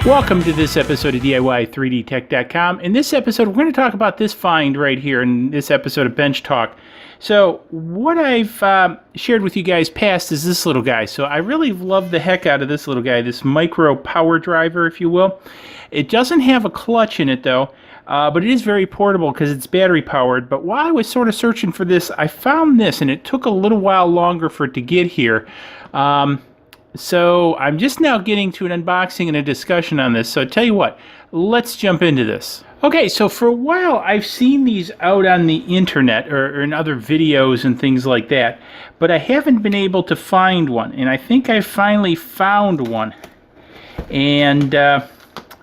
Welcome to this episode of DIY3DTech.com. In this episode, we're going to talk about this find right here in this episode of Bench Talk. So what I've shared with you guys past is this little guy. So I really love the heck out of this little guy, this micro power driver, if you will. It doesn't have a clutch in it, though, but it is very portable because it's battery powered. But while I was sort of searching for this, I found this, and it took a little while longer for it to get here. So I'm just now getting to an unboxing and a discussion on this. So I tell you what, let's jump into this. Okay, so for a while I've seen these out on the internet or in other videos and things like that, but I haven't been able to find one. And I think I finally found one. And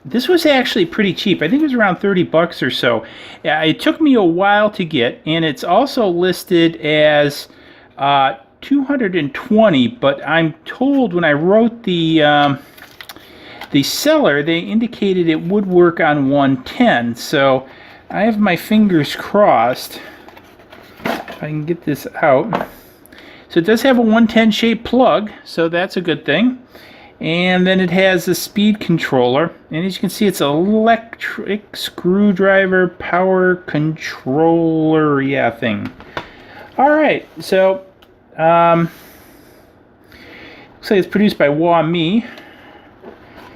this was actually pretty cheap. I think it was around 30 bucks or so. It took me a while to get, and it's also listed as 220, but I'm told when I wrote the seller, they indicated it would work on 110. So I have my fingers crossed if I can get this out. So it does have a 110 shaped plug, so that's a good thing. And then it has a speed controller, and as you can see, it's an electric screwdriver power controller thing. All right, so looks like it's produced by Wah-Me.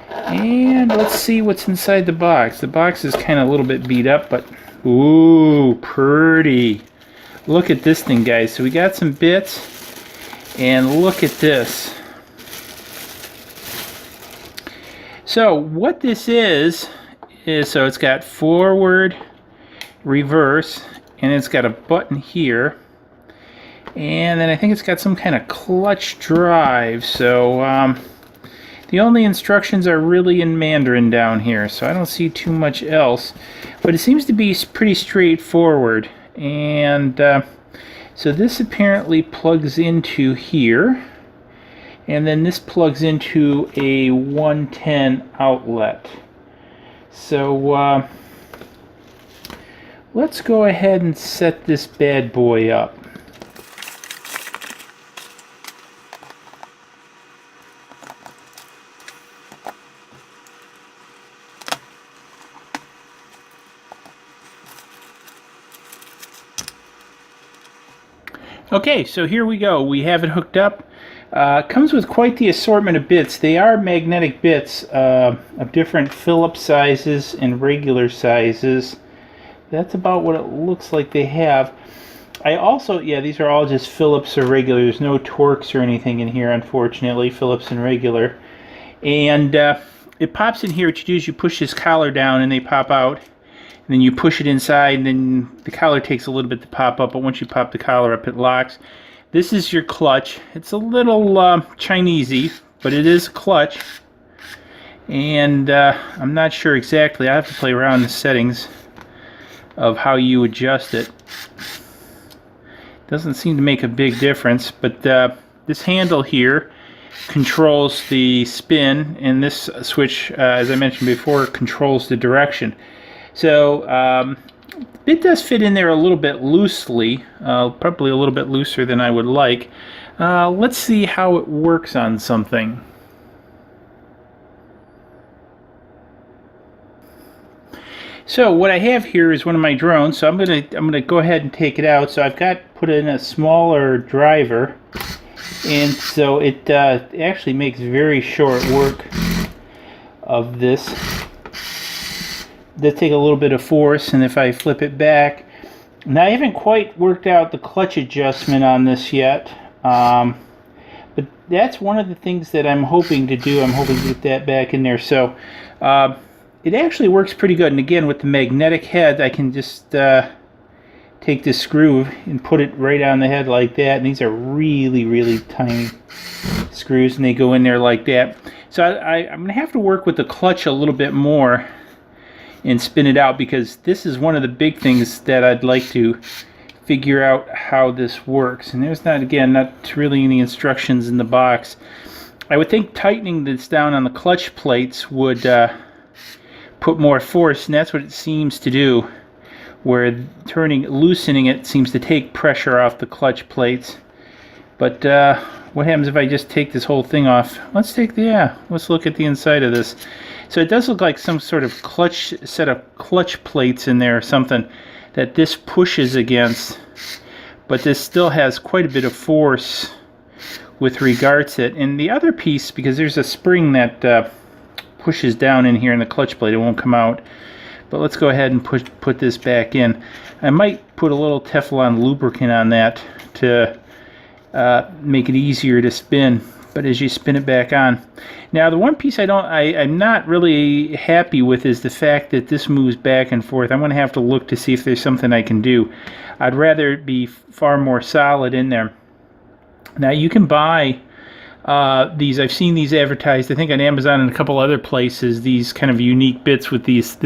And let's see what's inside the box. The box is kind of a little bit beat up, but ooh, pretty. Look at this thing, guys. So we got some bits, and look at this. So what this is so it's got forward, reverse, and it's got a button here. And then I think it's got some kind of clutch drive. So the only instructions are really in Mandarin down here, so I don't see too much else. But it seems to be pretty straightforward. And so this apparently plugs into here. And then this plugs into a 110 outlet. So let's go ahead and set this bad boy up. Okay, so here we go. We have it hooked up. Comes with quite the assortment of bits. They are magnetic bits of different Phillips sizes and regular sizes. That's about what it looks like they have. I also, these are all just Phillips or regular. There's no Torx or anything in here, unfortunately. Phillips and regular. And it pops in here. What you do is you push this collar down and they pop out. And then you push it inside, and then the collar takes a little bit to pop up, but once you pop the collar up, it locks. This is your clutch. It's a little Chinesey, but it is a clutch. And I'm not sure exactly. I have to play around the settings of how you adjust it. Doesn't seem to make a big difference, but this handle here controls the spin, and this switch, as I mentioned before, controls the direction. So it does fit in there a little bit loosely, probably a little bit looser than I would like. Let's see how it works on something. So what I have here is one of my drones. So I'm gonna go ahead and take it out. So I've got put in a smaller driver, and so it actually makes very short work of this. Does take a little bit of force, and if I flip it back, now I haven't quite worked out the clutch adjustment on this yet, but that's one of the things that I'm hoping to do. I'm hoping to get that back in there. So it actually works pretty good, and again with the magnetic head I can just take this screw and put it right on the head like that, and these are really tiny screws, and they go in there like that. So I'm gonna have to work with the clutch a little bit more and spin it out, because this is one of the big things that I'd like to figure out how this works. And there's not really any instructions in the box. I would think tightening this down on the clutch plates would put more force, and that's what it seems to do, where loosening it seems to take pressure off the clutch plates. But what happens if I just take this whole thing off? Let's look at the inside of this. So it does look like some sort of set of clutch plates in there or something that this pushes against, but this still has quite a bit of force with regards to it. And the other piece, because there's a spring that pushes down in here in the clutch plate, it won't come out. But let's go ahead and put this back in. I might put a little Teflon lubricant on that to make it easier to spin. But as you spin it back on, now the one piece I'm not really happy with is the fact that this moves back and forth. I'm going to have to look to see if there's something I can do. I'd rather it be far more solid in there. Now you can buy these. I've seen these advertised, I think, on Amazon and a couple other places. These kind of unique bits with this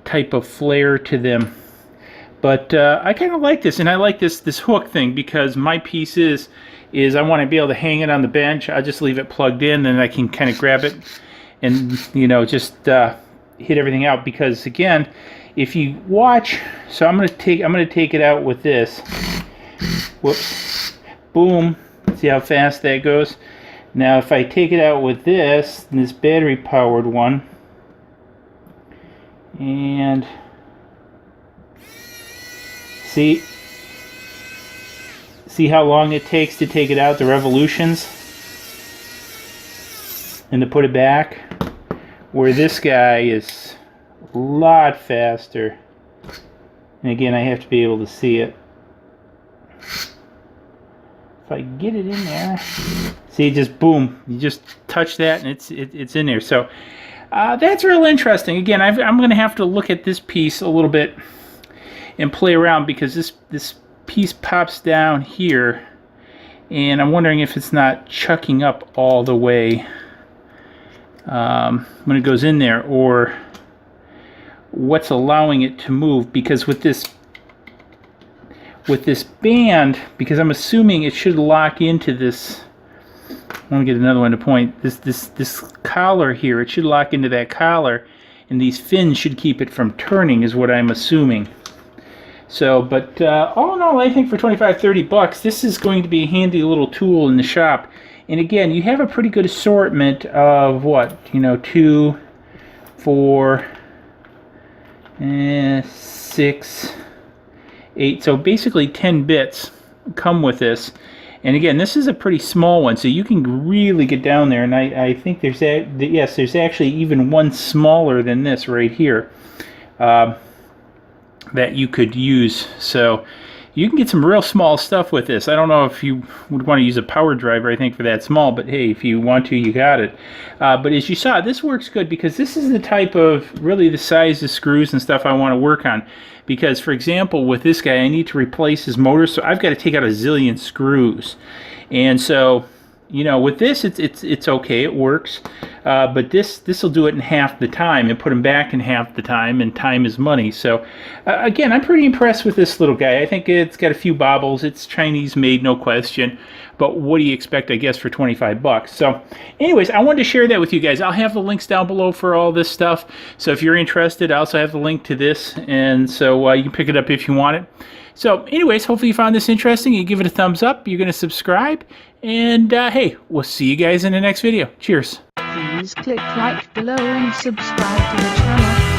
type of flare to them. But I kind of like this, and I like this hook thing because my piece is I want to be able to hang it on the bench. I'll just leave it plugged in, and I can kind of grab it and just hit everything out. Because again, if you watch, so I'm gonna take it out with this. Whoops, boom. See how fast that goes. Now if I take it out with this battery powered one, and see how long it takes to take it out, the revolutions, and to put it back, where this guy is a lot faster. And again, I have to be able to see it. If I get it in there, see, just boom, you just touch that and it's in there. So that's real interesting. Again, I'm going to have to look at this piece a little bit and play around, because this piece pops down here, and I'm wondering if it's not chucking up all the way when it goes in there, or what's allowing it to move. Because with this band, because I'm assuming it should lock into this, I want to get another one to point, this collar here, it should lock into that collar, and these fins should keep it from turning, is what I'm assuming. So, but all in all, I think for $25-30, this is going to be a handy little tool in the shop. And again, you have a pretty good assortment of what, 2, 4, 6, 8. So basically 10 bits come with this. And again, this is a pretty small one, so you can really get down there. And I think there's there's actually even one smaller than this right here. That you could use. So you can get some real small stuff with this. I don't know if you would want to use a power driver, I think, for that small, but hey, if you want to, you got it. But as you saw, this works good because this is the type of, really the size of screws and stuff I want to work on. Because, for example, with this guy, I need to replace his motor, so I've got to take out a zillion screws. And so, with this, it's okay, it works. But this will do it in half the time and put them back in half the time, and time is money. So again, I'm pretty impressed with this little guy. I think it's got a few bobbles. It's Chinese made, no question. But what do you expect, I guess, for $25? So anyways, I wanted to share that with you guys. I'll have the links down below for all this stuff. So if you're interested, I also have the link to this. And so you can pick it up if you want it. So anyways, hopefully you found this interesting. You give it a thumbs up. You're going to subscribe. And hey, we'll see you guys in the next video. Cheers. Please click like below and subscribe to the channel.